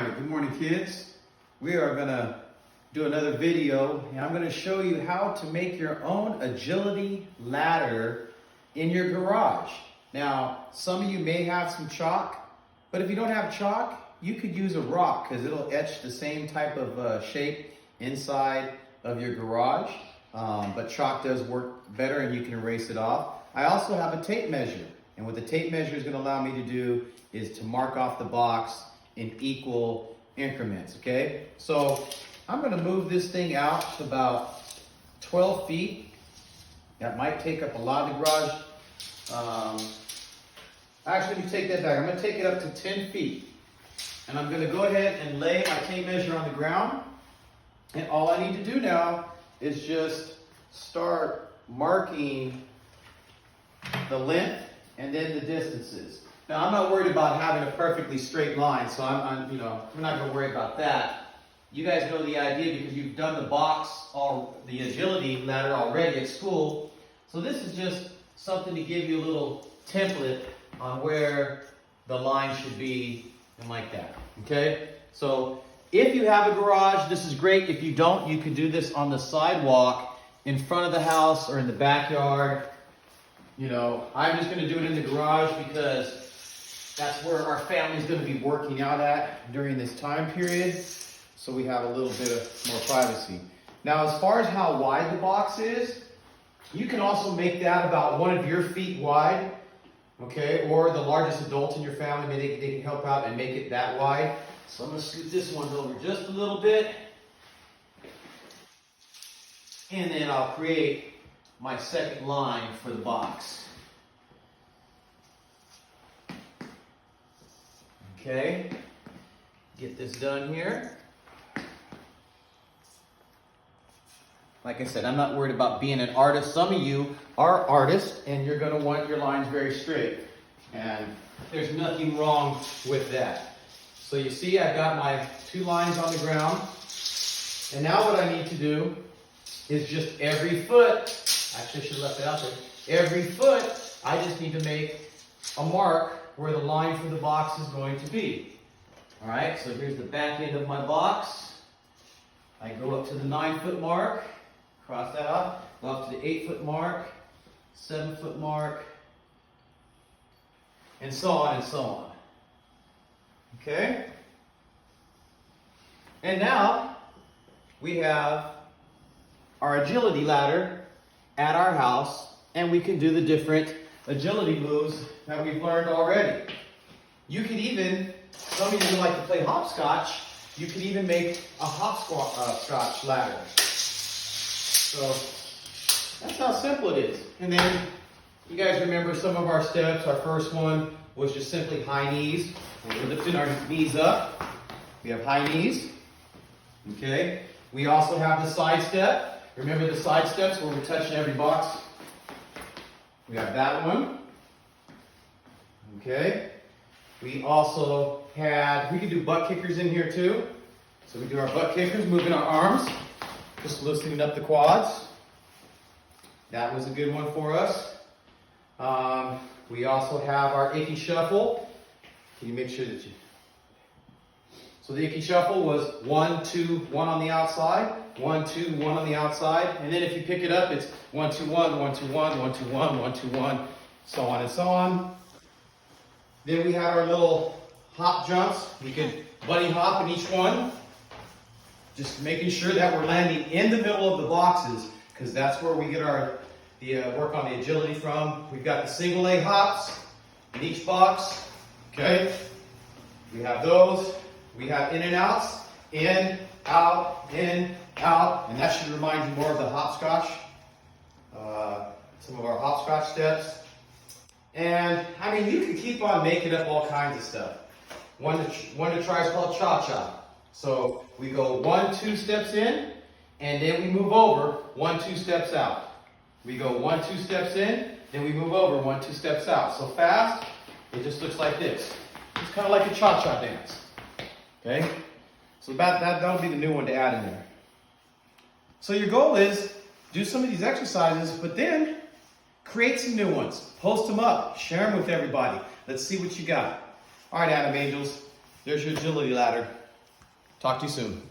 right, good morning kids. We are gonna do another video and I'm gonna show you how to make your own agility ladder in your garage. Now, some of you may have some chalk, but if you don't have chalk, you could use a rock because it'll etch the same type of shape inside of your garage. But chalk does work better and you can erase it off. I also have a tape measure, and what the tape measure is gonna allow me to do is to mark off the box in equal increments, okay? So I'm gonna move this thing out to about 12 feet. That might take up a lot of the garage. Actually, let me take that back. I'm gonna take it up to 10 feet. And I'm gonna go ahead and lay my tape measure on the ground. And all I need to do now is just start marking the length and then the distances. Now, I'm not worried about having a perfectly straight line, so we're not gonna worry about that. You guys know the idea because you've done the the agility ladder already at school. So this is just something to give you a little template on where the line should be and like that, okay? So if you have a garage, this is great. If you don't, you can do this on the sidewalk in front of the house or in the backyard. You know, I'm just gonna do it in the garage because that's where our family's gonna be working out at during this time period. So we have a little bit of more privacy. Now, as far as how wide the box is, you can also make that about 1 of your feet wide, okay? Or the largest adult in your family, maybe they can help out and make it that wide. So I'm gonna scoot this one over just a little bit. And then I'll create my second line for the box. Okay, get this done here. Like I said, I'm not worried about being an artist. Some of you are artists and you're gonna want your lines very straight. And there's nothing wrong with that. So you see I've got my 2 lines on the ground. And now what I need to do is just every foot, actually I should have left it out there. Every foot, I just need to make a mark where the line for the box is going to be. All right, so here's the back end of my box. I go up to the 9-foot mark, cross that off, go up to the 8-foot mark, 7-foot mark, and so on and so on. Okay? And now we have our agility ladder at our house, and we can do the different agility moves that we've learned already. You could even, some of you like to play hopscotch, you could even make a hopscotch ladder. So that's how simple it is. And then you guys remember some of our steps. Our first one was just simply high knees. We're lifting our knees up. We have high knees. Okay. We also have the side step. Remember the side steps where we're touching every box? We have that one. Okay. We also had, we could do butt kickers in here too. So we do our butt kickers, moving our arms, just loosening up the quads. That was a good one for us. We also have our icky shuffle. Can you make sure that you... So the icky shuffle was 1, 2, 1 on the outside, 1, 2, 1 on the outside. And then if you pick it up, it's 1, 2, 1, 1, 2, 1, 1, 2, 1, 1, 2, 1, so on and so on. Then we have our little hop jumps. We could bunny hop in each one. Just making sure that we're landing in the middle of the boxes, because that's where we get our work on the agility from. We've got the single leg hops in each box. Okay. We have those. We have in and outs, in, out, and that should remind you more of the hopscotch, some of our hopscotch steps. And I mean, you can keep on making up all kinds of stuff. One to try is called cha-cha. So we go 1, 2 steps in, and then we move over 1, 2 steps out. We go 1, 2 steps in, then we move over 1, 2 steps out. So fast, it just looks like this. It's kind of like a cha-cha dance. Okay, so that'll be the new one to add in there. So your goal is do some of these exercises, but then create some new ones. Post them up, share them with everybody. Let's see what you got. All right, Adam Angels, there's your agility ladder. Talk to you soon.